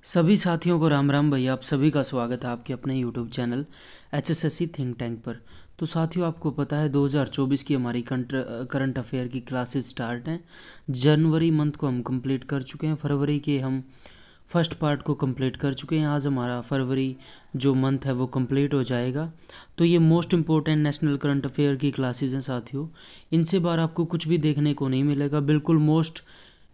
सभी साथियों को राम राम भैया। आप सभी का स्वागत है आपके अपने YouTube channel HSSC think tank पर। तो साथियों, आपको पता है 2024 की हमारी करंट अफेयर की क्लासेस स्टार्ट हैं। जनवरी मंथ को हम कंप्लीट कर चुके हैं, फरवरी के हम फर्स्ट पार्ट को कंप्लीट कर चुके हैं। आज हमारा फरवरी जो मंथ है वो कंप्लीट हो जाएगा। तो ये most important national current affair की क्लासेस हैं साथियों। इनसे बार आपको कुछ भी देखने को नहीं मिलेगा, बिल्कुल मोस्ट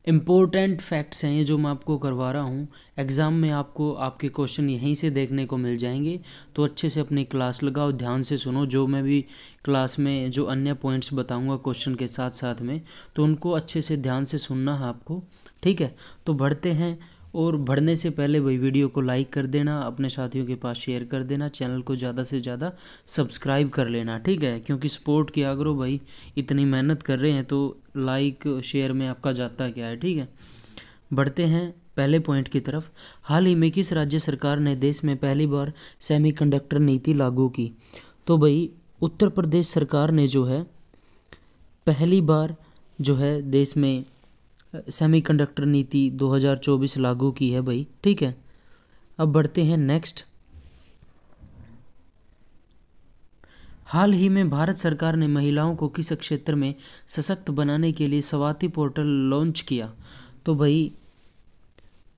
इम्पोर्टेंट फैक्ट्स हैं ये जो मैं आपको करवा रहा हूँ। एग्ज़ाम में आपको आपके क्वेश्चन यहीं से देखने को मिल जाएंगे। तो अच्छे से अपनी क्लास लगाओ, ध्यान से सुनो। जो मैं भी क्लास में जो अन्य पॉइंट्स बताऊँगा क्वेश्चन के साथ साथ में, तो उनको अच्छे से ध्यान से सुनना है आपको, ठीक है। तो बढ़ते हैं, और बढ़ने से पहले भाई वीडियो को लाइक कर देना, अपने साथियों के पास शेयर कर देना, चैनल को ज़्यादा से ज़्यादा सब्सक्राइब कर लेना, ठीक है। क्योंकि सपोर्ट किया करो भाई, इतनी मेहनत कर रहे हैं तो लाइक शेयर में आपका जाता क्या है, ठीक है। बढ़ते हैं पहले पॉइंट की तरफ। हाल ही में किस राज्य सरकार ने देश में पहली बार सेमीकंडक्टर नीति लागू की? तो भाई उत्तर प्रदेश सरकार ने जो है पहली बार जो है देश में सेमीकंडक्टर नीति 2024 लागू की है भाई, ठीक है। अब बढ़ते हैं नेक्स्ट। हाल ही में भारत सरकार ने महिलाओं को किस क्षेत्र में सशक्त बनाने के लिए स्वाति पोर्टल लॉन्च किया? तो भाई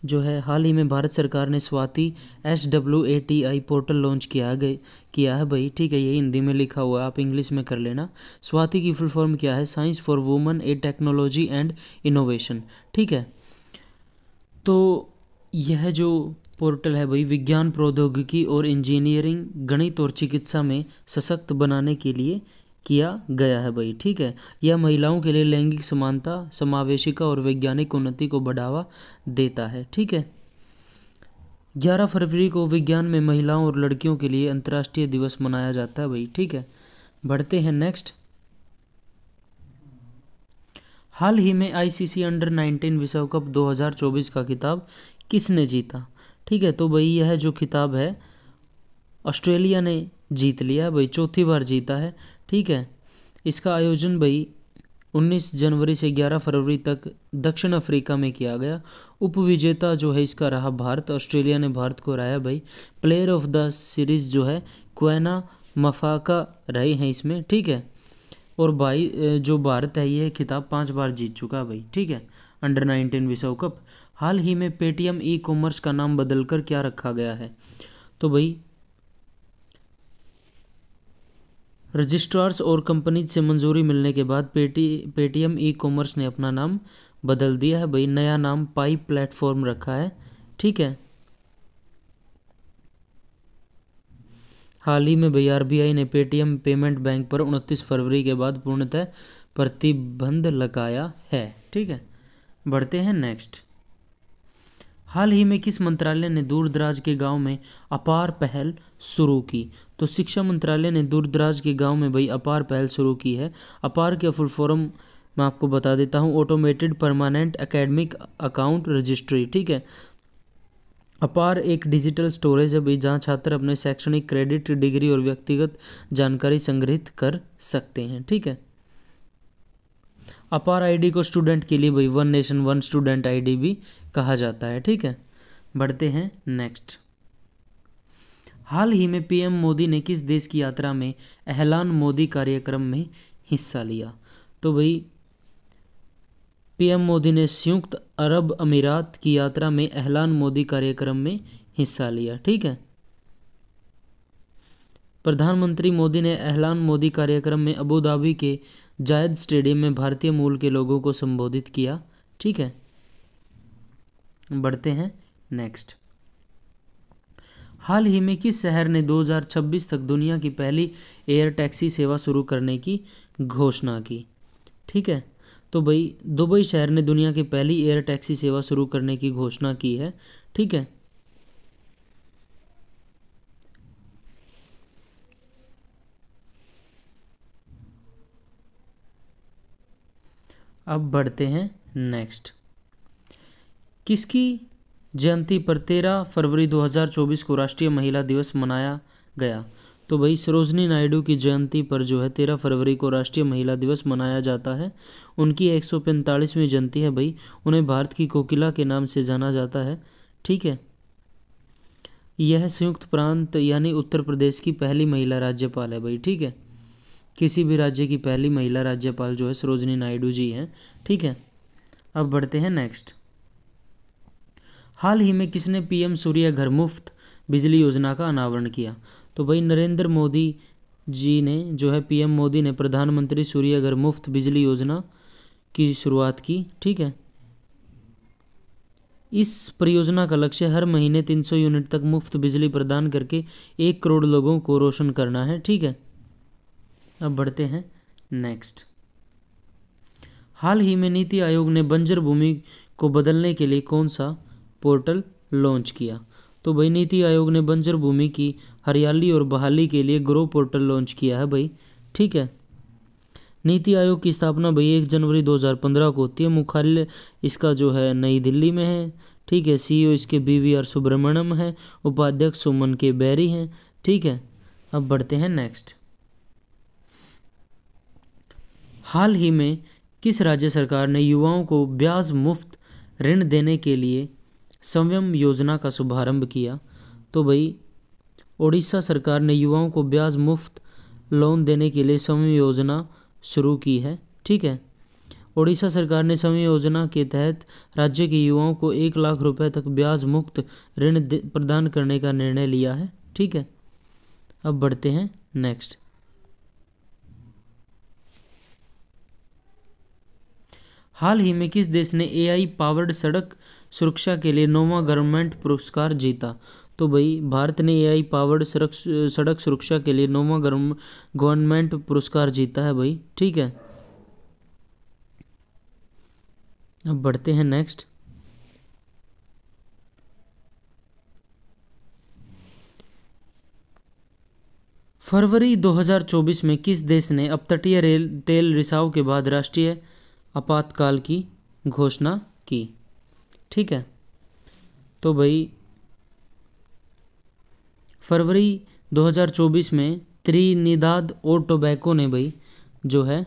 जो है हाल ही में भारत सरकार ने स्वाति SWATI पोर्टल लॉन्च किया है भाई, ठीक है। ये हिंदी में लिखा हुआ है, आप इंग्लिश में कर लेना। स्वाति की फुल फॉर्म क्या है? Science for women A technology and innovation, ठीक है। तो यह जो पोर्टल है भाई विज्ञान, प्रौद्योगिकी और इंजीनियरिंग, गणित और चिकित्सा में सशक्त बनाने के लिए किया गया है भाई, ठीक है। यह महिलाओं के लिए लैंगिक समानता, समावेशिता और वैज्ञानिक उन्नति को बढ़ावा देता है, ठीक है। 11 फरवरी को विज्ञान में महिलाओं और लड़कियों के लिए अंतर्राष्ट्रीय दिवस मनाया जाता है भाई, ठीक है। बढ़ते हैं नेक्स्ट। हाल ही में ICC अंडर 19 विश्व कप 2024 का खिताब किसने जीता? ठीक है, तो भाई यह जो खिताब है ऑस्ट्रेलिया ने जीत लिया है भाई, चौथी बार जीता है, ठीक है। इसका आयोजन भाई 19 जनवरी से 11 फरवरी तक दक्षिण अफ्रीका में किया गया। उपविजेता जो है इसका रहा भारत, ऑस्ट्रेलिया ने भारत को हराया भाई। प्लेयर ऑफ द सीरीज जो है क्वेना मफाका रहे हैं इसमें, ठीक है। और भाई जो भारत है ये खिताब 5 बार जीत चुका है भाई, ठीक है, अंडर 19 विश्व कप। हाल ही में पेटीएम ई कॉमर्स का नाम बदलकर क्या रखा गया है? तो भाई रजिस्ट्रार्स और कंपनीज से मंजूरी मिलने के बाद पेटीएम ई कॉमर्स ने अपना नाम बदल दिया है भाई, नया नाम पाई प्लेटफॉर्म रखा है, ठीक है। हाल ही में भाई RBI ने पेटीएम पेमेंट बैंक पर 29 फरवरी के बाद पूर्णतः प्रतिबंध लगाया है, ठीक है। बढ़ते हैं नेक्स्ट। हाल ही में किस मंत्रालय ने दूर दराज के गांव में अपार पहल शुरू की? तो शिक्षा मंत्रालय ने दूर दराज के गांव में भाई अपार पहल शुरू की है। अपार के फुल फॉर्म मैं आपको बता देता हूँ, automated permanent academic account registry, ठीक है। अपार एक डिजिटल स्टोरेज है भाई जहाँ छात्र अपने शैक्षणिक क्रेडिट, डिग्री और व्यक्तिगत जानकारी संग्रहित कर सकते हैं, ठीक है। अपार ID को स्टूडेंट के लिए भाई one nation one student ID भी कहा जाता है, ठीक है। बढ़ते हैं नेक्स्ट। हाल ही में PM मोदी ने किस देश की यात्रा में एहलान मोदी कार्यक्रम में हिस्सा लिया? तो भाई PM मोदी ने संयुक्त अरब अमीरात की यात्रा में एहलान मोदी कार्यक्रम में हिस्सा लिया, ठीक है। प्रधानमंत्री मोदी ने एहलान मोदी कार्यक्रम में अबू धाबी के जायद स्टेडियम में भारतीय मूल के लोगों को संबोधित किया, ठीक है। बढ़ते हैं नेक्स्ट। हाल ही में किस शहर ने 2026 तक दुनिया की पहली एयर टैक्सी सेवा शुरू करने की घोषणा की? ठीक है, तो भाई दुबई शहर ने दुनिया की पहली एयर टैक्सी सेवा शुरू करने की घोषणा की है, ठीक है। अब बढ़ते हैं नेक्स्ट। किसकी जयंती पर 13 फरवरी 2024 को राष्ट्रीय महिला दिवस मनाया गया? तो भाई सरोजनी नायडू की जयंती पर जो है 13 फरवरी को राष्ट्रीय महिला दिवस मनाया जाता है। उनकी 145वीं जयंती है भाई। उन्हें भारत की कोकिला के नाम से जाना जाता है, ठीक है। यह संयुक्त प्रांत यानी उत्तर प्रदेश की पहली महिला राज्यपाल है भाई, ठीक है। किसी भी राज्य की पहली महिला राज्यपाल जो है सरोजिनी नायडू जी हैं, ठीक है। अब बढ़ते हैं नेक्स्ट। हाल ही में किसने पीएम सूर्य घर मुफ्त बिजली योजना का अनावरण किया? तो भाई नरेंद्र मोदी जी ने जो है, पीएम मोदी ने प्रधानमंत्री सूर्य घर मुफ्त बिजली योजना की शुरुआत की, ठीक है। इस परियोजना का लक्ष्य हर महीने 300 यूनिट तक मुफ्त बिजली प्रदान करके 1 करोड़ लोगों को रोशन करना है, ठीक है। अब बढ़ते हैं नेक्स्ट। हाल ही में नीति आयोग ने बंजर भूमि को बदलने के लिए कौन सा पोर्टल लॉन्च किया? तो भाई नीति आयोग ने बंजर भूमि की हरियाली और बहाली के लिए ग्रो पोर्टल लॉन्च किया है भाई, ठीक है। नीति आयोग की स्थापना भाई 1 जनवरी 2015 को होती है। मुख्यालय इसका जो है नई दिल्ली में है, ठीक है। सीईओ इसके BVR सुब्रमण्यम है, उपाध्यक्ष सुमन के बैरी हैं, ठीक है। अब बढ़ते हैं नेक्स्ट। हाल ही में किस राज्य सरकार ने युवाओं को ब्याज मुफ्त ऋण देने के लिए संयम योजना का शुभारंभ किया? तो भाई ओडिशा सरकार ने युवाओं को ब्याज मुफ्त लोन देने के लिए संयम योजना शुरू की है, ठीक है। ओडिशा सरकार ने संयम योजना के तहत राज्य के युवाओं को 1 लाख रुपए तक ब्याज मुक्त ऋण प्रदान करने का निर्णय लिया है, ठीक है। अब बढ़ते हैं नेक्स्ट। हाल ही में किस देश ने AI पावर्ड सड़क सुरक्षा के लिए 9वां गवर्नमेंट पुरस्कार जीता? तो भाई भारत ने AI पावर्ड सड़क सुरक्षा के लिए 9वां गवर्नमेंट पुरस्कार जीता है भाई, ठीक है। अब बढ़ते हैं नेक्स्ट। फरवरी 2024 में किस देश ने अपतटीय तेल रिसाव के बाद राष्ट्रीय आपातकाल की घोषणा की? ठीक है, तो भाई फरवरी 2024 में त्रिनिदाद और टोबैको ने भाई जो है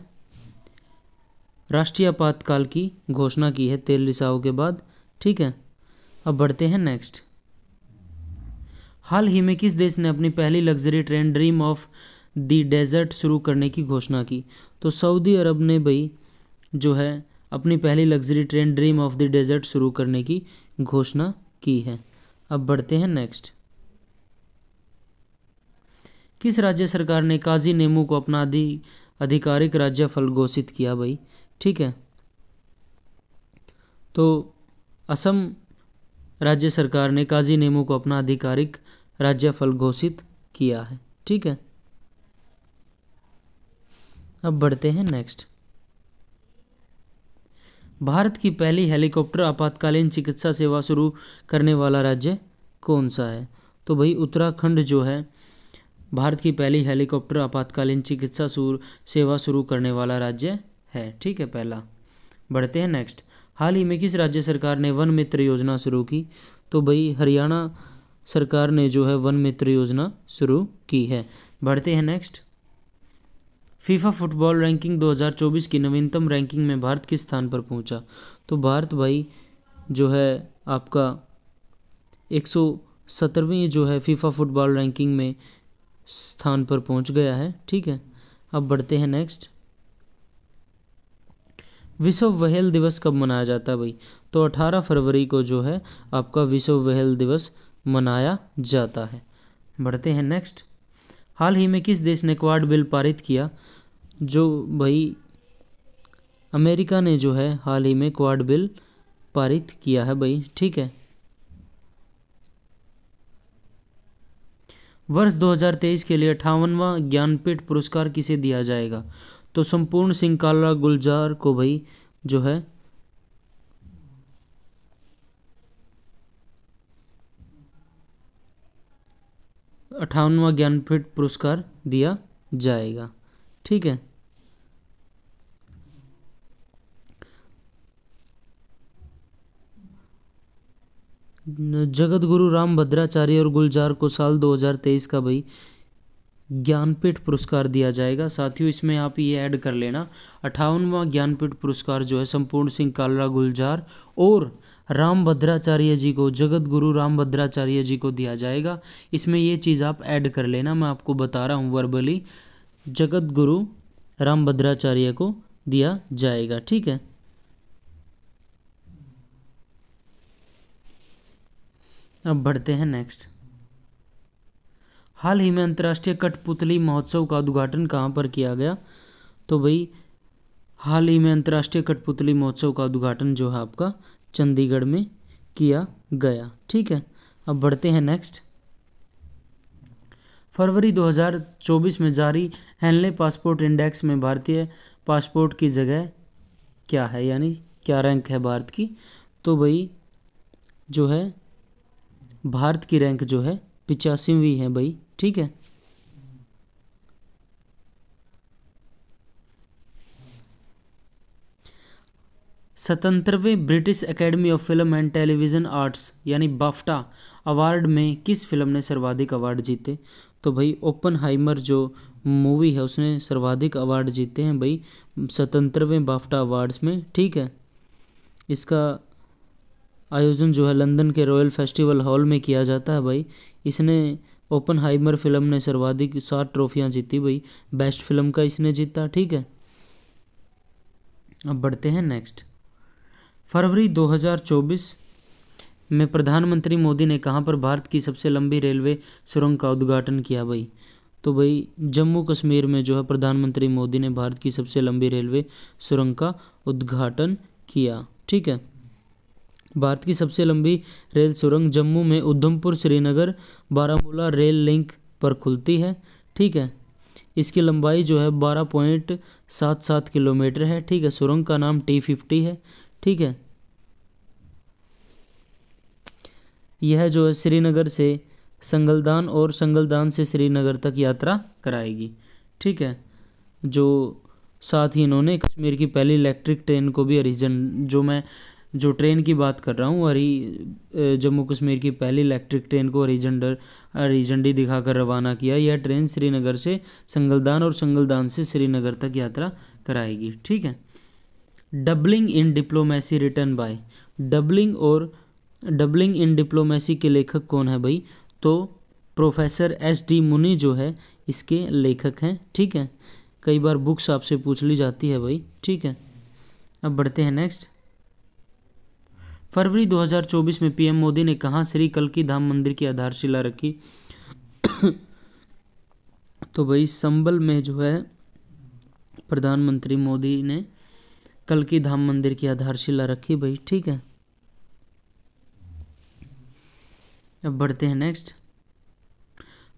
राष्ट्रीय आपातकाल की घोषणा की है तेल रिसाव के बाद, ठीक है। अब बढ़ते हैं नेक्स्ट। हाल ही में किस देश ने अपनी पहली luxury train dream of the desert शुरू करने की घोषणा की? तो सऊदी अरब ने भाई जो है अपनी पहली luxury train dream of the desert शुरू करने की घोषणा की है। अब बढ़ते हैं नेक्स्ट। किस राज्य सरकार ने काजी नेमू को अपना आधिकारिक राज्य फल घोषित किया भाई? ठीक है, तो असम राज्य सरकार ने काजी नेमू को अपना आधिकारिक राज्य फल घोषित किया है, ठीक है। अब बढ़ते हैं नेक्स्ट। भारत की पहली हेलीकॉप्टर आपातकालीन चिकित्सा सेवा शुरू करने वाला राज्य कौन सा है? तो भाई उत्तराखंड जो है भारत की पहली हेलीकॉप्टर आपातकालीन चिकित्सा सेवा शुरू करने वाला राज्य है, ठीक है, पहला। बढ़ते हैं नेक्स्ट। हाल ही में किस राज्य सरकार ने वन मित्र योजना शुरू की? तो भाई हरियाणा सरकार ने जो है वन मित्र योजना शुरू की है। बढ़ते हैं नेक्स्ट। फीफा फुटबॉल रैंकिंग 2024 की नवीनतम रैंकिंग में भारत किस स्थान पर पहुंचा? तो भारत भाई जो है आपका 117वीं जो है फीफा फुटबॉल रैंकिंग में स्थान पर पहुंच गया है, ठीक है। अब बढ़ते हैं नेक्स्ट। विश्व व्हेल दिवस कब मनाया जाता है भाई? तो 18 फरवरी को जो है आपका विश्व व्हेल दिवस मनाया जाता है। बढ़ते हैं नेक्स्ट। हाल ही में किस देश ने क्वाड बिल पारित किया? जो भाई अमेरिका ने जो है हाल ही में क्वाड बिल पारित किया है भाई, ठीक है। वर्ष 2023 के लिए 58वां ज्ञानपीठ पुरस्कार किसे दिया जाएगा? तो संपूर्ण सिंह काला गुलजार को भाई जो है 58वां ज्ञानपीठ पुरस्कार दिया जाएगा, ठीक है। जगत गुरु राम भद्राचार्य और गुलजार को साल 2023 का भाई ज्ञानपीठ पुरस्कार दिया जाएगा। साथियों इसमें आप ये ऐड कर लेना 58वां ज्ञानपीठ पुरस्कार जो है संपूर्ण सिंह काला गुलजार और रामभद्राचार्य जी को, जगत गुरु रामभद्राचार्य जी को दिया जाएगा। इसमें ये चीज़ आप ऐड कर लेना, मैं आपको बता रहा हूँ वर्बली, जगत गुरु रामभद्राचार्य को दिया जाएगा। ठीक है, अब बढ़ते हैं नेक्स्ट। हाल ही में अंतर्राष्ट्रीय कठपुतली महोत्सव का उद्घाटन कहाँ पर किया गया? तो भाई हाल ही में अंतर्राष्ट्रीय कठपुतली महोत्सव का उद्घाटन जो है आपका चंडीगढ़ में किया गया। ठीक है, अब बढ़ते हैं नेक्स्ट। फरवरी 2024 में जारी हेनले पासपोर्ट इंडेक्स में भारतीय पासपोर्ट की जगह क्या है, यानी क्या रैंक है भारत की? तो भाई जो है भारत की रैंक जो है 85वीं है भाई। ठीक है, स्वतंत्रवें British Academy of Film and Television Arts यानी बाफ्टा अवार्ड में किस फिल्म ने सर्वाधिक अवार्ड जीते? तो भाई ओपनहाइमर जो मूवी है उसने सर्वाधिक अवार्ड जीते हैं भाई 77वें बाफ्टा अवार्ड्स में। ठीक है, इसका आयोजन जो है लंदन के रॉयल फेस्टिवल हॉल में किया जाता है भाई। इसने ओपनहाइमर फिल्म ने सर्वाधिक 7 ट्रॉफियाँ जीती भाई, बेस्ट फिल्म का इसने जीता। ठीक है, अब बढ़ते हैं नेक्स्ट। फरवरी 2024 में प्रधानमंत्री मोदी ने कहाँ पर भारत की सबसे लंबी रेलवे सुरंग का उद्घाटन किया भाई? तो भाई जम्मू कश्मीर में जो है प्रधानमंत्री मोदी ने भारत की सबसे लंबी रेलवे सुरंग का उद्घाटन किया। ठीक है, भारत की सबसे लंबी रेल सुरंग जम्मू में उधमपुर श्रीनगर बारामूला रेल लिंक पर खुलती है। ठीक है, इसकी लंबाई जो है 12.77 किलोमीटर है। ठीक है, सुरंग का नाम T50 है। ठीक है, यह जो है श्रीनगर से संगलदान और संगलदान से श्रीनगर तक यात्रा कराएगी। ठीक है, जो साथ ही इन्होंने कश्मीर की पहली इलेक्ट्रिक ट्रेन को भी जो ट्रेन की बात कर रहा हूँ जम्मू कश्मीर की पहली इलेक्ट्रिक ट्रेन को हरी झंडी दिखाकर रवाना किया। यह ट्रेन श्रीनगर से संगलदान और संगलदान से श्रीनगर तक यात्रा कराएगी। ठीक है, doubling in diplomacy written by, doubling in diplomacy के लेखक कौन है भाई? तो प्रोफेसर SD मुनि जो है इसके लेखक हैं। ठीक है, कई बार बुक्स आपसे पूछ ली जाती है भाई। ठीक है, अब बढ़ते हैं नेक्स्ट। फरवरी 2024 में PM मोदी ने कहाँ श्री कल्की धाम मंदिर की आधारशिला रखी? तो भाई संबल में जो है प्रधानमंत्री मोदी ने कल्की धाम मंदिर की आधारशिला रखी भाई। ठीक है, अब बढ़ते हैं नेक्स्ट।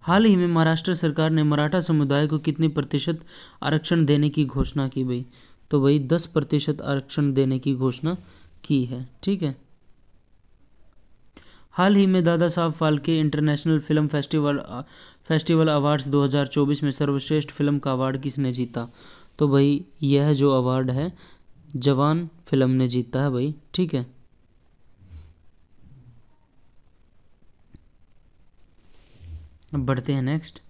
हाल ही में महाराष्ट्र सरकार ने मराठा समुदाय को कितनी प्रतिशत आरक्षण देने की घोषणा की भाई? तो भाई 10% आरक्षण देने की घोषणा की है। ठीक है, हाल ही में Dada Saheb Phalke international film festival awards 2024 में सर्वश्रेष्ठ फिल्म का अवार्ड किसने जीता? तो भाई यह जो अवार्ड है जवान फिल्म ने जीता है भाई। ठीक है, अब बढ़ते हैं नेक्स्ट।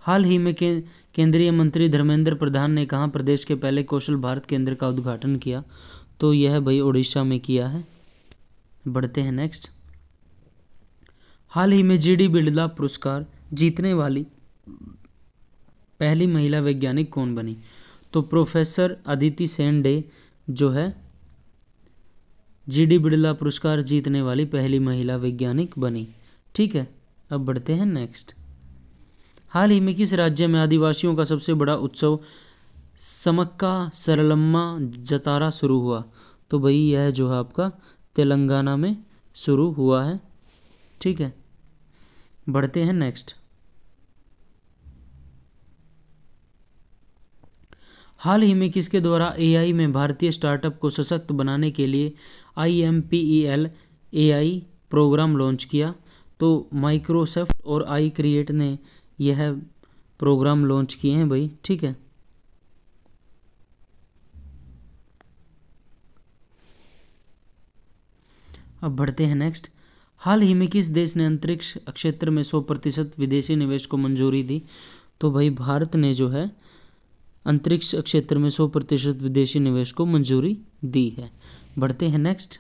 हाल ही में केंद्रीय मंत्री धर्मेंद्र प्रधान ने कहाँ प्रदेश के पहले कौशल भारत केंद्र का उद्घाटन किया? तो यह भाई उड़ीसा में किया है। बढ़ते हैं नेक्स्ट। हाल ही में GD बिरला पुरस्कार जीतने वाली पहली महिला वैज्ञानिक कौन बनी? तो प्रोफेसर अदिति सेन डे जो है GD बिरला पुरस्कार जीतने वाली पहली महिला वैज्ञानिक बनी। ठीक है, अब बढ़ते हैं नेक्स्ट। हाल ही में किस राज्य में आदिवासियों का सबसे बड़ा उत्सव समक्का सरलम्मा जतारा शुरू हुआ? तो भाई यह जो है आपका तेलंगाना में शुरू हुआ है। ठीक है, बढ़ते हैं नेक्स्ट। हाल ही में किसके द्वारा AI में भारतीय स्टार्टअप को सशक्त बनाने के लिए IMPEL AI प्रोग्राम लॉन्च किया? तो माइक्रोसॉफ्ट और iCreate ने यह प्रोग्राम लॉन्च किए हैं भाई। ठीक है, अब बढ़ते हैं नेक्स्ट। हाल ही में किस देश ने अंतरिक्ष क्षेत्र में 100% विदेशी निवेश को मंजूरी दी? तो भाई भारत ने जो है अंतरिक्ष क्षेत्र में 100% विदेशी निवेश को मंजूरी दी है। बढ़ते हैं नेक्स्ट।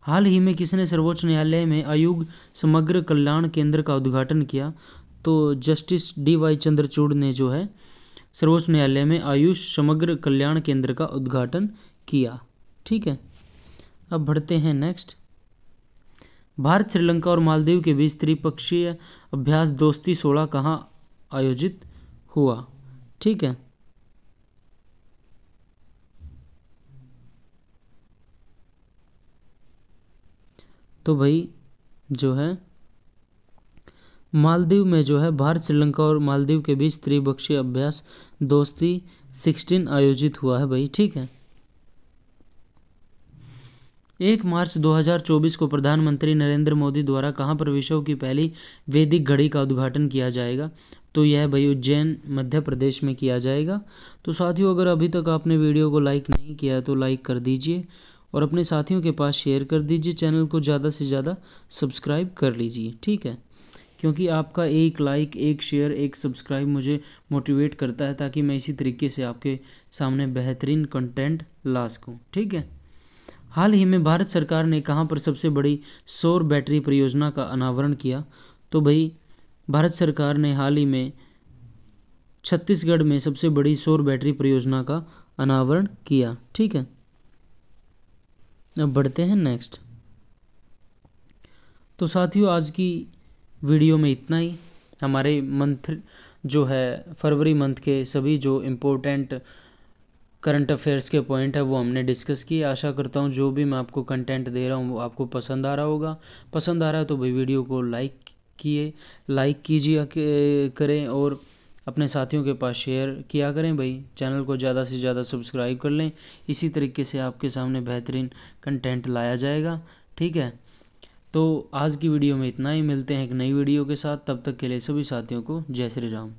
हाल ही में किसने सर्वोच्च न्यायालय में आयुक्त समग्र कल्याण केंद्र का उद्घाटन किया? तो जस्टिस DY चंद्रचूड़ ने जो है सर्वोच्च न्यायालय में आयुष समग्र कल्याण केंद्र का उद्घाटन किया। ठीक है, अब बढ़ते हैं नेक्स्ट। भारत, श्रीलंका और मालदीव के बीच त्रिपक्षीय अभ्यास दोस्ती 16 कहाँ आयोजित हुआ? ठीक है, तो भाई जो है मालदीव में जो है भारत, श्रीलंका और मालदीव के बीच त्रिपक्षीय अभ्यास दोस्ती 16 आयोजित हुआ है भाई। ठीक है, 1 मार्च 2024 को प्रधानमंत्री नरेंद्र मोदी द्वारा कहाँ पर विश्व की पहली वैदिक घड़ी का उद्घाटन किया जाएगा? तो यह भाई उज्जैन, मध्य प्रदेश में किया जाएगा। तो साथियों, अगर अभी तक आपने वीडियो को लाइक नहीं किया तो लाइक कर दीजिए और अपने साथियों के पास शेयर कर दीजिए। चैनल को ज़्यादा से ज़्यादा सब्सक्राइब कर लीजिए। ठीक है, क्योंकि आपका एक लाइक, एक शेयर, एक सब्सक्राइब मुझे मोटिवेट करता है, ताकि मैं इसी तरीके से आपके सामने बेहतरीन कंटेंट ला सकूँ। ठीक है, हाल ही में भारत सरकार ने कहाँ पर सबसे बड़ी सौर बैटरी परियोजना का अनावरण किया? तो भाई भारत सरकार ने हाल ही में छत्तीसगढ़ में सबसे बड़ी सौर बैटरी परियोजना का अनावरण किया। ठीक है, अब बढ़ते हैं नेक्स्ट। तो साथियों, आज की वीडियो में इतना ही। हमारे मंथ जो है फरवरी मंथ के सभी जो इम्पोर्टेंट करंट अफेयर्स के पॉइंट है वो हमने डिस्कस किए। आशा करता हूँ जो भी मैं आपको कंटेंट दे रहा हूँ वो आपको पसंद आ रहा होगा। पसंद आ रहा है तो भाई वीडियो को लाइक कीजिए करें और अपने साथियों के पास शेयर किया करें। भाई चैनल को ज़्यादा से ज़्यादा सब्सक्राइब कर लें। इसी तरीके से आपके सामने बेहतरीन कंटेंट लाया जाएगा। ठीक है, तो आज की वीडियो में इतना ही। मिलते हैं एक नई वीडियो के साथ, तब तक के लिए सभी साथियों को जय श्री राम।